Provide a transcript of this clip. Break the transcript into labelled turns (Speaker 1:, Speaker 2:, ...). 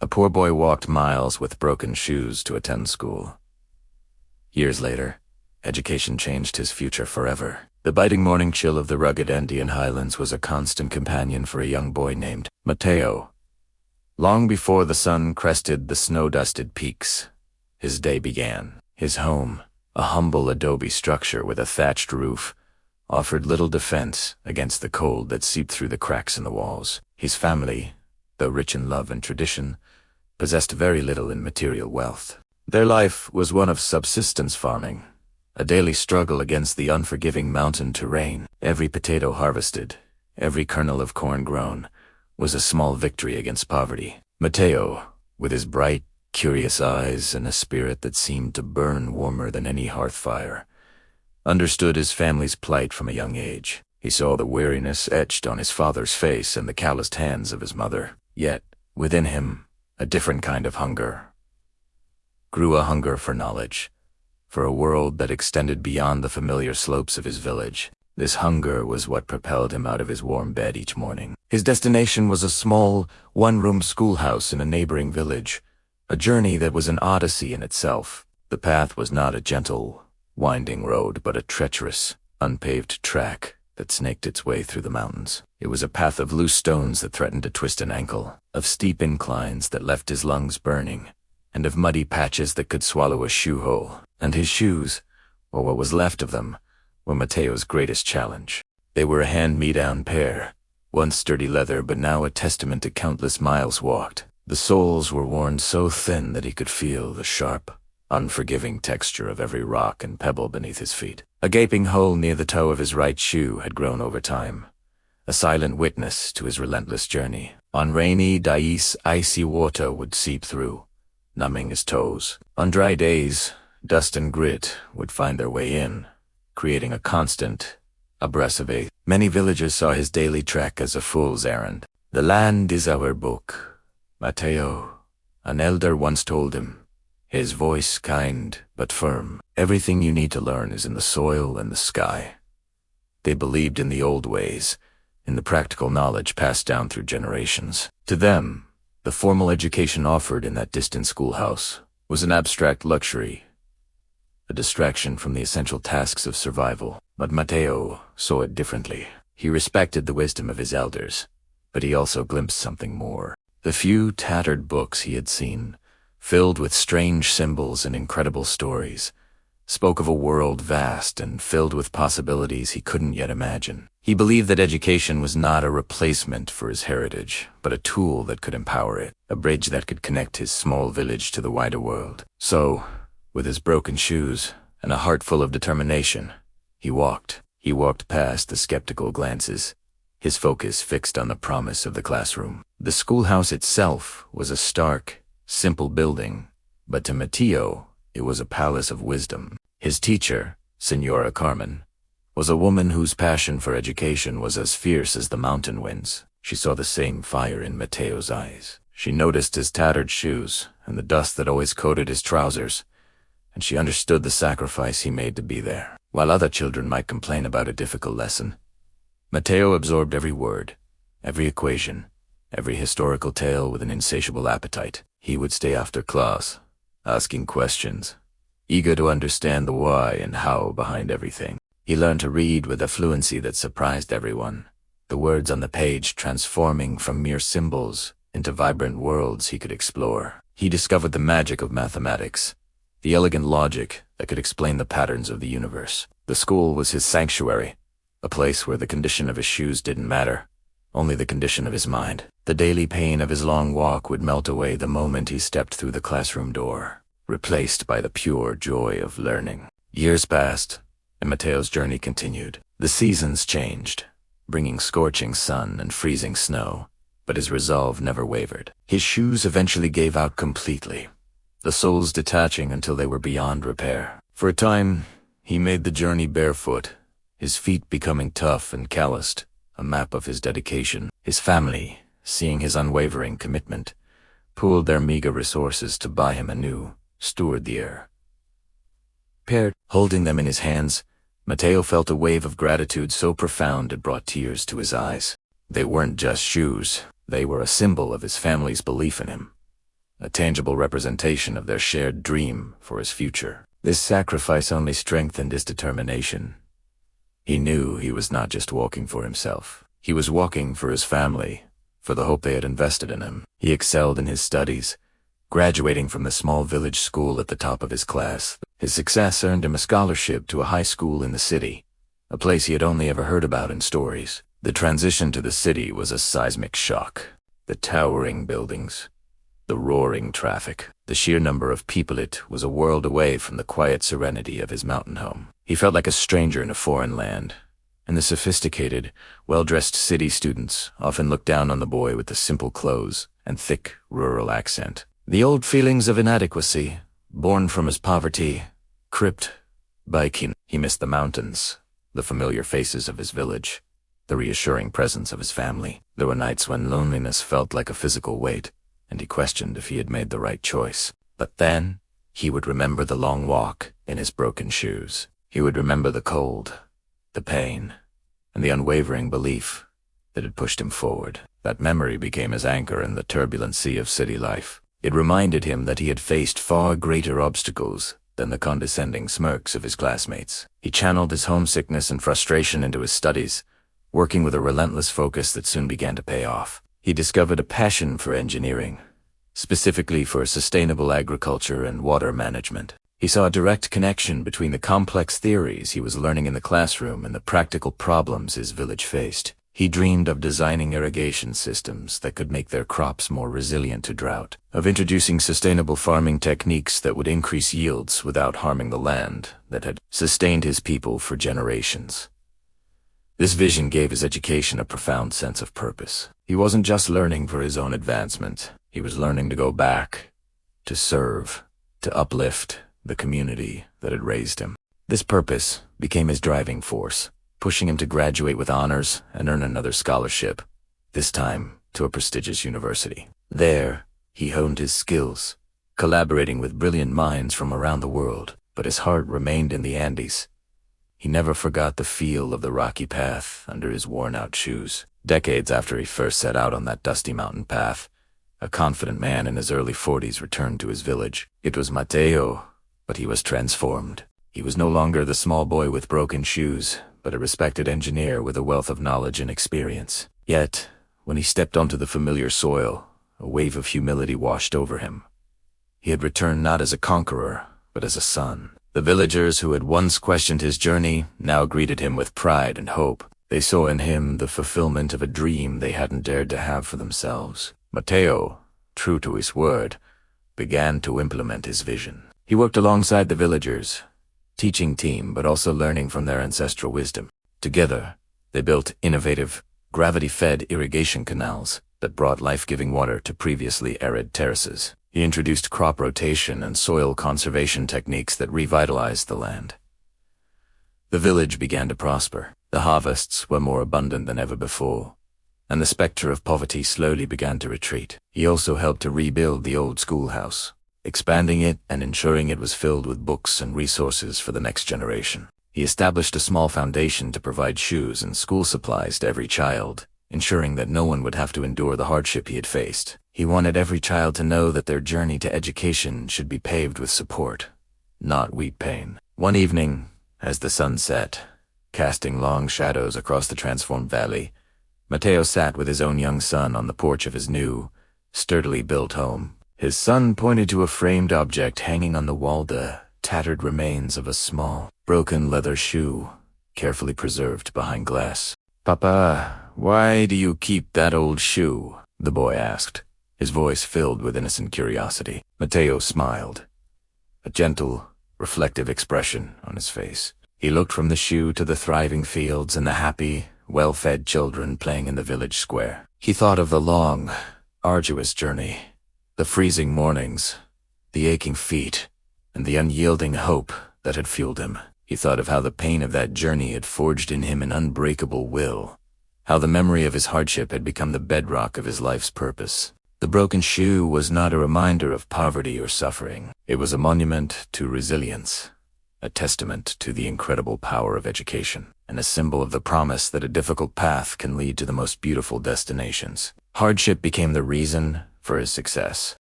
Speaker 1: A poor boy walked miles with broken shoes to attend school. Years later, education changed his future forever. The biting morning chill of the rugged Andean highlands was a constant companion for a young boy named Mateo. Long before the sun crested the snow-dusted peaks, his day began. His home, a humble adobe structure with a thatched roof, offered little defense against the cold that seeped through the cracks in the walls. His family, though rich in love and tradition, possessed very little in material wealth. Their life was one of subsistence farming, a daily struggle against the unforgiving mountain terrain. Every potato harvested, every kernel of corn grown, was a small victory against poverty. Mateo, with his bright, curious eyes and a spirit that seemed to burn warmer than any hearth fire, understood his family's plight from a young age. He saw the weariness etched on his father's face and the calloused hands of his mother. Yet, within him, a different kind of hunger grew, a hunger for knowledge, for a world that extended beyond the familiar slopes of his village. This hunger was what propelled him out of his warm bed each morning. His destination was a small, one-room schoolhouse in a neighboring village, a journey that was an odyssey in itself. The path was not a gentle, winding road, but a treacherous, unpaved track that snaked its way through the mountains. It was a path of loose stones that threatened to twist an ankle, of steep inclines that left his lungs burning, and of muddy patches that could swallow a shoe hole. And his shoes, or what was left of them, were Mateo's greatest challenge. They were a hand-me-down pair, once sturdy leather but now a testament to countless miles walked. The soles were worn so thin that he could feel the sharp, unforgiving texture of every rock and pebble beneath his feet. A gaping hole near the toe of his right shoe had grown over time, a silent witness to his relentless journey. On rainy days, icy water would seep through, numbing his toes. On dry days, dust and grit would find their way in, creating a constant abrasive. Many villagers saw his daily trek as a fool's errand. "The land is our book, Mateo," an elder once told him, his voice kind but firm. "Everything you need to learn is in the soil and the sky." They believed in the old ways, in the practical knowledge passed down through generations. To them, the formal education offered in that distant schoolhouse was an abstract luxury, a distraction from the essential tasks of survival. But Mateo saw it differently. He respected the wisdom of his elders, but he also glimpsed something more. The few tattered books he had seen, filled with strange symbols and incredible stories, spoke of a world vast and filled with possibilities he couldn't yet imagine. He believed that education was not a replacement for his heritage, but a tool that could empower it, a bridge that could connect his small village to the wider world. So, with his broken shoes and a heart full of determination, he walked. He walked past the skeptical glances, his focus fixed on the promise of the classroom. The schoolhouse itself was a stark, simple building, but to Mateo, it was a palace of wisdom. His teacher, Senora Carmen, was a woman whose passion for education was as fierce as the mountain winds. She saw the same fire in Mateo's eyes. She noticed his tattered shoes and the dust that always coated his trousers, and she understood the sacrifice he made to be there. While other children might complain about a difficult lesson, Mateo absorbed every word, every equation, every historical tale with an insatiable appetite. He would stay after class, asking questions, eager to understand the why and how behind everything. He learned to read with a fluency that surprised everyone, the words on the page transforming from mere symbols into vibrant worlds he could explore. He discovered the magic of mathematics, the elegant logic that could explain the patterns of the universe. The school was his sanctuary, a place where the condition of his shoes didn't matter, only the condition of his mind. The daily pain of his long walk would melt away the moment he stepped through the classroom door, replaced by the pure joy of learning. Years passed, and Mateo's journey continued. The seasons changed, bringing scorching sun and freezing snow, but his resolve never wavered. His shoes eventually gave out completely, the soles detaching until they were beyond repair. For a time, he made the journey barefoot, his feet becoming tough and calloused, a map of his dedication. His family, seeing his unwavering commitment, pooled their meager resources to buy him a new Steward pair. Holding them in his hands, Mateo felt a wave of gratitude so profound it brought tears to his eyes. They weren't just shoes, they were a symbol of his family's belief in him, a tangible representation of their shared dream for his future. This sacrifice only strengthened his determination. He knew he was not just walking for himself. He was walking for his family, for the hope they had invested in him. He excelled in his studies, graduating from the small village school at the top of his class. His success earned him a scholarship to a high school in the city, a place he had only ever heard about in stories. The transition to the city was a seismic shock. The towering buildings, the roaring traffic, the sheer number of people, it was a world away from the quiet serenity of his mountain home. He felt like a stranger in a foreign land, and the sophisticated, well-dressed city students often looked down on the boy with the simple clothes and thick rural accent. The old feelings of inadequacy, born from his poverty, crept back in. He missed the mountains, the familiar faces of his village, the reassuring presence of his family. There were nights when loneliness felt like a physical weight, and he questioned if he had made the right choice. But then, he would remember the long walk in his broken shoes. He would remember the cold, the pain, and the unwavering belief that had pushed him forward. That memory became his anchor in the turbulent sea of city life. It reminded him that he had faced far greater obstacles than the condescending smirks of his classmates. He channeled his homesickness and frustration into his studies, working with a relentless focus that soon began to pay off. He discovered a passion for engineering, specifically for sustainable agriculture and water management. He saw a direct connection between the complex theories he was learning in the classroom and the practical problems his village faced. He dreamed of designing irrigation systems that could make their crops more resilient to drought, of introducing sustainable farming techniques that would increase yields without harming the land that had sustained his people for generations. This vision gave his education a profound sense of purpose. He wasn't just learning for his own advancement. He was learning to go back, to serve, to uplift the community that had raised him. This purpose became his driving force, pushing him to graduate with honors and earn another scholarship, this time to a prestigious university. There, he honed his skills, collaborating with brilliant minds from around the world, but his heart remained in the Andes. He never forgot the feel of the rocky path under his worn-out shoes. Decades after he first set out on that dusty mountain path, a confident man in his early 40s returned to his village. It was Mateo, but he was transformed. He was no longer the small boy with broken shoes, but a respected engineer with a wealth of knowledge and experience. Yet, when he stepped onto the familiar soil, a wave of humility washed over him. He had returned not as a conqueror, but as a son. The villagers who had once questioned his journey now greeted him with pride and hope. They saw in him the fulfillment of a dream they hadn't dared to have for themselves. Mateo, true to his word, began to implement his vision. He worked alongside the villagers, teaching team but also learning from their ancestral wisdom. Together, they built innovative, gravity-fed irrigation canals that brought life-giving water to previously arid terraces. He introduced crop rotation and soil conservation techniques that revitalized the land. The village began to prosper. The harvests were more abundant than ever before, and the specter of poverty slowly began to retreat. He also helped to rebuild the old schoolhouse, expanding it and ensuring it was filled with books and resources for the next generation. He established a small foundation to provide shoes and school supplies to every child, ensuring that no one would have to endure the hardship he had faced. He wanted every child to know that their journey to education should be paved with support, not weep pain. One evening, as the sun set, casting long shadows across the transformed valley, Mateo sat with his own young son on the porch of his new, sturdily built home. His son pointed to a framed object hanging on the wall, the tattered remains of a small, broken leather shoe, carefully preserved behind glass. "Papa, why do you keep that old shoe?" the boy asked, his voice filled with innocent curiosity. Mateo smiled, a gentle, reflective expression on his face. He looked from the shoe to the thriving fields and the happy, well-fed children playing in the village square. He thought of the long, arduous journey, the freezing mornings, the aching feet, and the unyielding hope that had fueled him. He thought of how the pain of that journey had forged in him an unbreakable will, how the memory of his hardship had become the bedrock of his life's purpose. The broken shoe was not a reminder of poverty or suffering. It was a monument to resilience, a testament to the incredible power of education, and a symbol of the promise that a difficult path can lead to the most beautiful destinations. Hardship became the reason for his success.